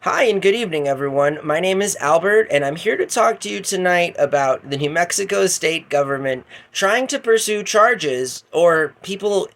Hi and good evening, everyone. My name is Albert, and I'm here to talk to you tonight about the New Mexico state government trying to pursue charges, or people,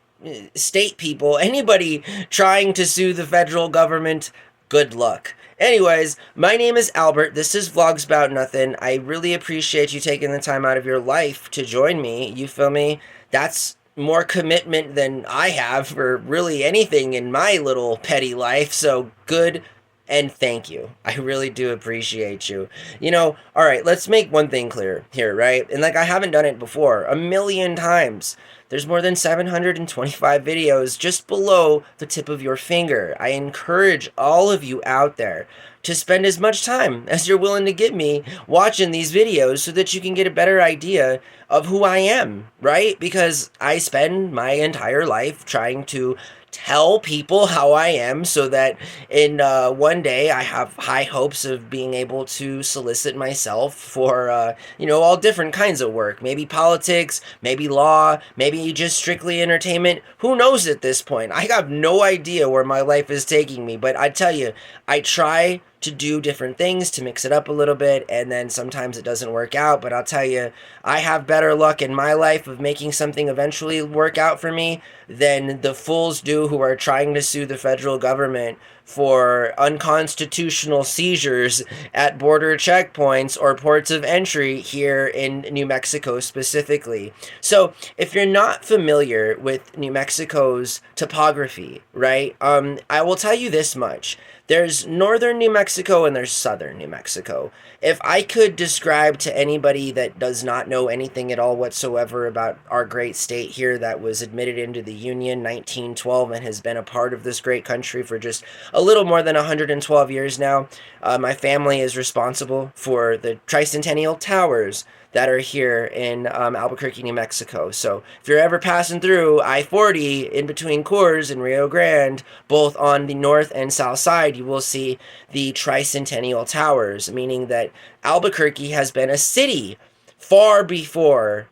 state people, anybody trying to sue the federal government. Good luck. Anyways, my name is Albert. This is Vlogs About Nothing. I really appreciate you taking the time out of your life to join me. You feel me? That's more commitment than I have for really anything in my little petty life. So good and thank you. I really do appreciate you. All right, let's make one thing clear here, right? And like I haven't done it before a million times. There's more than 725 videos just below the tip of your finger. I encourage all of you out there to spend as much time as you're willing to give me watching these videos so that you can get a better idea of who I am, right? Because I spend my entire life trying to tell people how I am so that in one day I have high hopes of being able to solicit myself for, all different kinds of work. Maybe politics, maybe law, maybe just strictly entertainment. Who knows at this point? I have no idea where my life is taking me, but I tell you, I try to do different things to mix it up a little bit, and then sometimes it doesn't work out. But I'll tell you, I have better luck in my life of making something eventually work out for me than the fools do who are trying to sue the federal government for unconstitutional seizures at border checkpoints or ports of entry here in New Mexico specifically. So, if you're not familiar with New Mexico's topography, right, I will tell you this much. There's northern New Mexico and there's southern New Mexico. If I could describe to anybody that does not know anything at all whatsoever about our great state here that was admitted into the Union 1912 and has been a part of this great country for just a little more than 112 years now, my family is responsible for the tricentennial towers that are here in Albuquerque, New Mexico. So if you're ever passing through I-40 in between Coors and Rio Grande, both on the north and south side, you will see the tricentennial towers, meaning that Albuquerque has been a city far before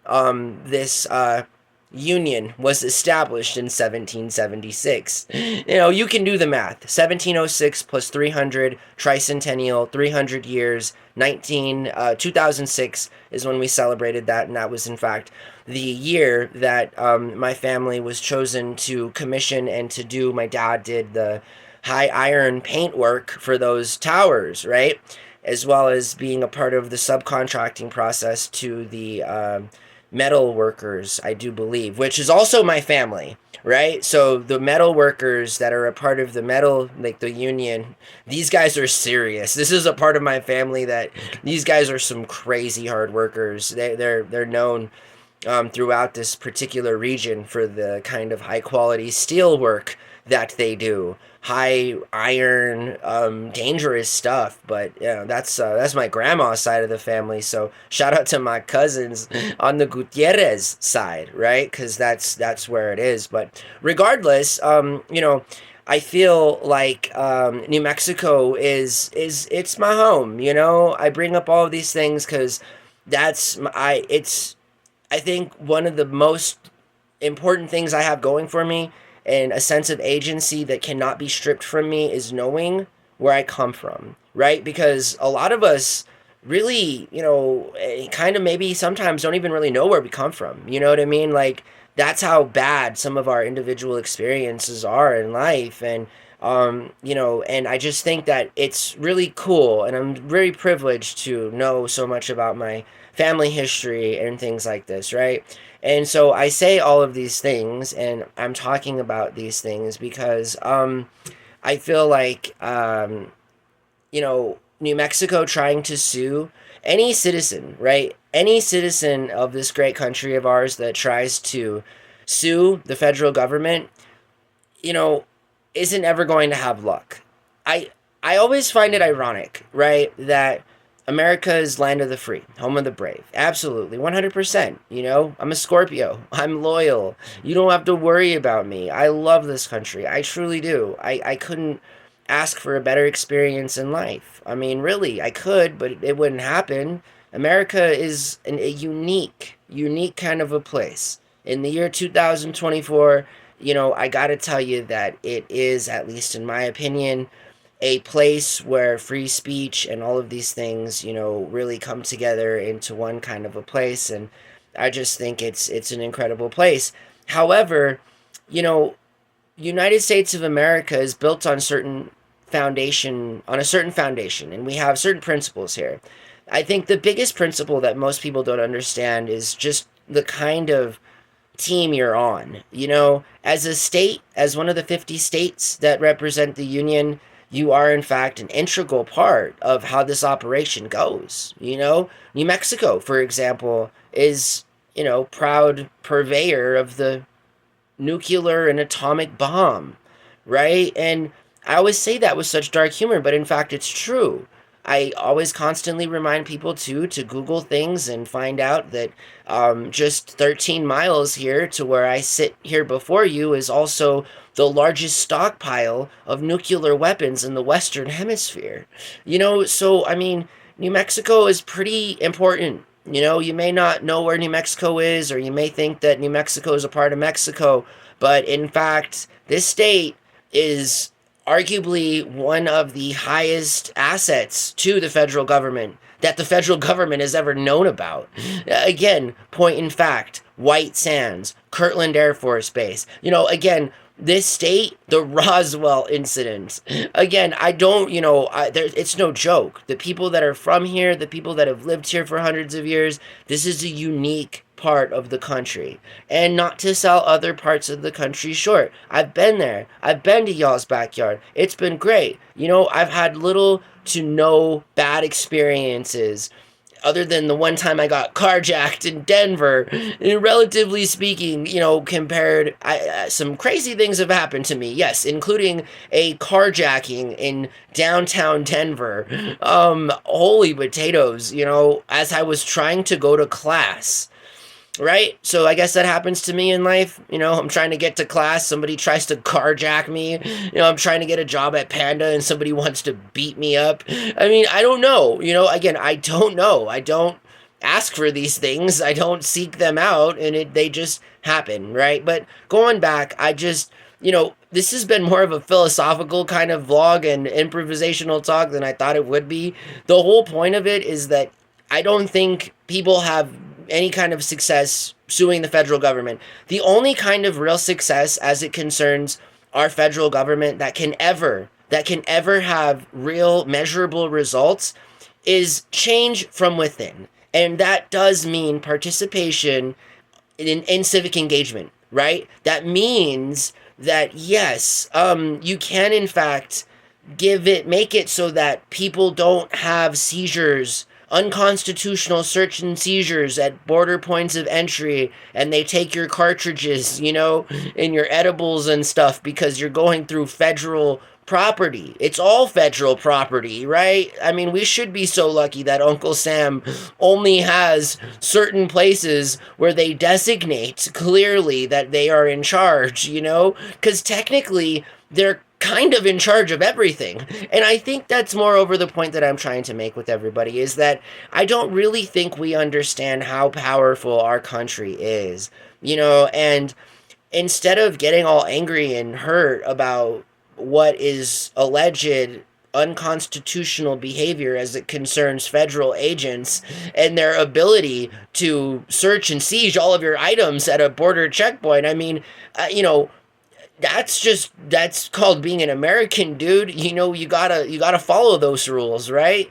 this Union was established in 1776. You can do the math. 1706 plus 300, tricentennial, 300 years, 2006 is when we celebrated that, and that was, in fact, the year that my family was chosen to commission and to do. My dad did the high iron paint work for those towers, right? As well as being a part of the subcontracting process to the metal workers, I do believe, which is also my family, right? So the metal workers that are a part of the metal, like the union, these guys are serious. This is a part of my family that these guys are some crazy hard workers. They're known throughout this particular region for the kind of high quality steel work that they do. High iron, dangerous stuff. But yeah, that's my grandma's side of the family. So shout out to my cousins on the Gutierrez side, right? Because that's where it is. But regardless, I feel like New Mexico is it's my home. I bring up all of these things because it's I think one of the most important things I have going for me and a sense of agency that cannot be stripped from me is knowing where I come from, right? Because a lot of us really, kind of maybe sometimes don't even really know where we come from. You know what I mean? Like, that's how bad some of our individual experiences are in life. And I just think that it's really cool, and I'm very privileged to know so much about my family history and things like this, right? And so I say all of these things, and I'm talking about these things because I feel like, New Mexico trying to sue any citizen, right? Any citizen of this great country of ours that tries to sue the federal government, you know, isn't ever going to have luck. I I always find it ironic, right, that America is land of the free, home of the brave. Absolutely, 100%. I'm a Scorpio. I'm loyal. You don't have to worry about me. I love this country. I truly do. I couldn't ask for a better experience in life. I mean, really, I could, but it wouldn't happen. America is a unique kind of a place. In the year 2024, I got to tell you that it is, at least in my opinion, a place where free speech and all of these things, really come together into one kind of a place. And I just think it's an incredible place. However, you know, United States of America is built on a certain foundation, and we have certain principles here. I think the biggest principle that most people don't understand is just the kind of team you're on. As a state, as one of the 50 states that represent the Union, you are in fact an integral part of how this operation goes. New Mexico, for example, is, proud purveyor of the nuclear and atomic bomb, right? And I always say that with such dark humor, but in fact, it's true. I always constantly remind people to Google things and find out that just 13 miles here to where I sit here before you is also the largest stockpile of nuclear weapons in the Western Hemisphere. So I mean, New Mexico is pretty important. You may not know where New Mexico is, or you may think that New Mexico is a part of Mexico, but in fact, this state is arguably one of the highest assets to the federal government that the federal government has ever known about. Again, point in fact, White Sands, Kirtland Air Force Base. Again, this state, the Roswell incident. Again, I don't, it's no joke. The people that are from here, the people that have lived here for hundreds of years, this is a unique part of the country. And not to sell other parts of the country short. I've been there. I've been to y'all's backyard. It's been great. I've had little to no bad experiences other than the one time I got carjacked in Denver. And relatively speaking, compared, some crazy things have happened to me. Yes, including a carjacking in downtown Denver. Holy potatoes, as I was trying to go to class. Right? So I guess that happens to me in life. I'm trying to get to class. Somebody tries to carjack me. I'm trying to get a job at Panda and somebody wants to beat me up. I mean, I don't know. Again, I don't know. I don't ask for these things. I don't seek them out, and they just happen, right? But going back, this has been more of a philosophical kind of vlog and improvisational talk than I thought it would be. The whole point of it is that I don't think people have any kind of success suing the federal government. The only kind of real success as it concerns our federal government that can ever have real measurable results is change from within. And that does mean participation in civic engagement, right? That means that yes, you can in fact make it so that people don't have seizures, unconstitutional search and seizures at border points of entry, and they take your cartridges, and your edibles and stuff because you're going through federal property. It's all federal property, right? I mean, we should be so lucky that Uncle Sam only has certain places where they designate clearly that they are in charge, because technically they're kind of in charge of everything. And I think that's moreover the point that I'm trying to make with everybody, is that I don't really think we understand how powerful our country is, and instead of getting all angry and hurt about what is alleged unconstitutional behavior as it concerns federal agents and their ability to search and seize all of your items at a border checkpoint, I mean, that's called being an American, dude. You gotta follow those rules, right?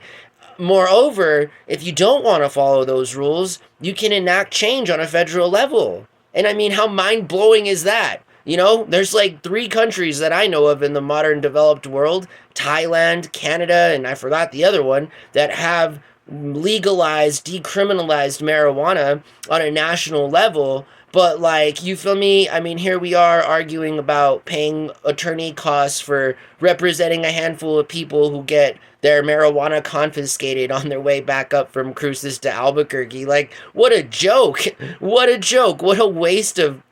Moreover, if you don't want to follow those rules, you can enact change on a federal level. And I mean, how mind-blowing is that? There's like 3 countries that I know of in the modern developed world, Thailand, Canada, and I forgot the other one, that have legalized, decriminalized marijuana on a national level. But, like, you feel me? I mean, here we are arguing about paying attorney costs for representing a handful of people who get their marijuana confiscated on their way back up from Cruces to Albuquerque. Like, what a joke. What a joke. What a waste of,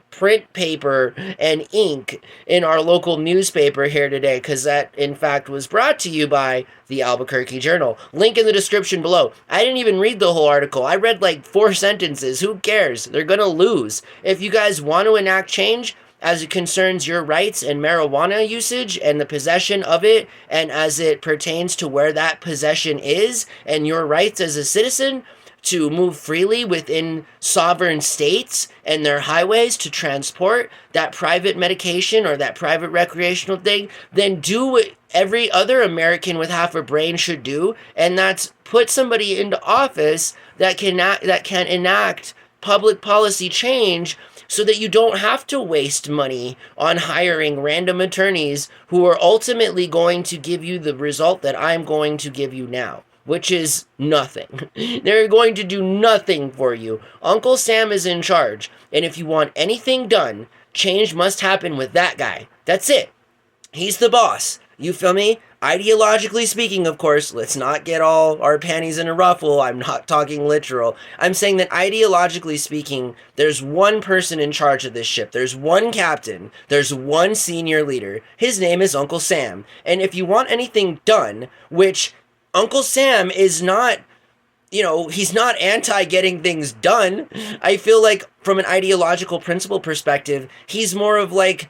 print paper and ink in our local newspaper here today, because that, in fact, was brought to you by the Albuquerque Journal. Link in the description below. I didn't even read the whole article. I read 4 sentences. Who cares? They're gonna lose. If you guys want to enact change, as it concerns your rights and marijuana usage and the possession of it, and as it pertains to where that possession is and your rights as a citizen to move freely within sovereign states and their highways to transport that private medication or that private recreational thing, then do what every other American with half a brain should do, and that's put somebody into office that can enact public policy change so that you don't have to waste money on hiring random attorneys who are ultimately going to give you the result that I'm going to give you now, which is nothing. They're going to do nothing for you. Uncle Sam is in charge, and if you want anything done, change must happen with that guy. That's it. He's the boss. You feel me? Ideologically speaking, of course, let's not get all our panties in a ruffle. I'm not talking literal. I'm saying that ideologically speaking, there's one person in charge of this ship. There's one captain. There's one senior leader. His name is Uncle Sam. And if you want anything done, which Uncle Sam is not, he's not anti getting things done. I feel like from an ideological principle perspective, he's more of like,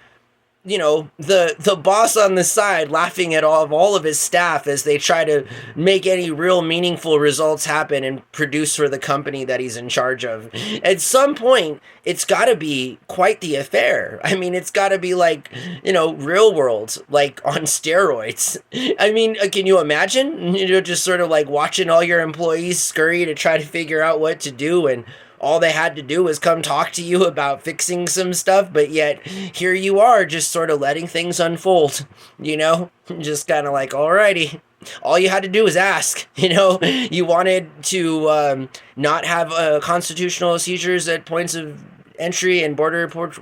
the boss on the side laughing at all of his staff as they try to make any real meaningful results happen and produce for the company that he's in charge of. At some point, it's got to be quite the affair. I mean, it's got to be like, real world, like on steroids. I mean, can you imagine, just sort of like watching all your employees scurry to try to figure out what to do, and all they had to do was come talk to you about fixing some stuff, but yet here you are just sort of letting things unfold, just kind of like, alrighty. All you had to do was ask, you wanted to not have constitutional seizures at points of entry and border report,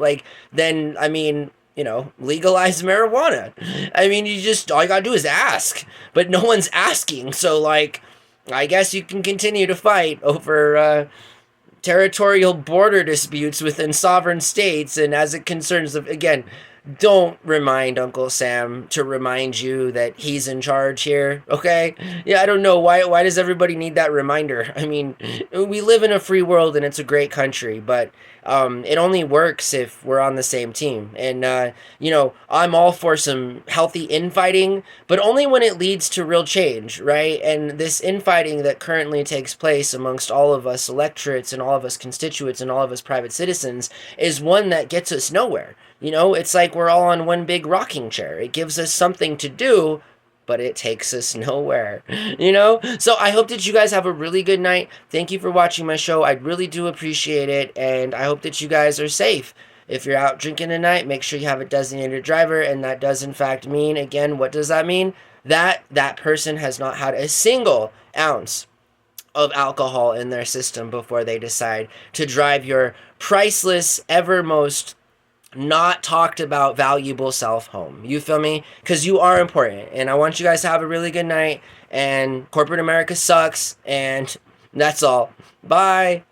then, legalize marijuana. I mean, all you gotta do is ask, but no one's asking, so, I guess you can continue to fight over, territorial border disputes within sovereign states, and as it concerns again, don't remind Uncle Sam to remind you that he's in charge here, okay? Yeah, I don't know why does everybody need that reminder? I mean, we live in a free world and it's a great country, but it only works if we're on the same team. And I'm all for some healthy infighting, but only when it leads to real change, right? And this infighting that currently takes place amongst all of us electorates and all of us constituents and all of us private citizens is one that gets us nowhere. It's like we're all on one big rocking chair. It gives us something to do, but it takes us nowhere, So I hope that you guys have a really good night. Thank you for watching my show. I really do appreciate it, and I hope that you guys are safe. If you're out drinking tonight, make sure you have a designated driver, and that does in fact mean, again, what does that mean? That person has not had a single ounce of alcohol in their system before they decide to drive your priceless, evermost not talked about valuable self home. You feel me? Because you are important, and I want you guys to have a really good night, and corporate America sucks, and that's all. Bye.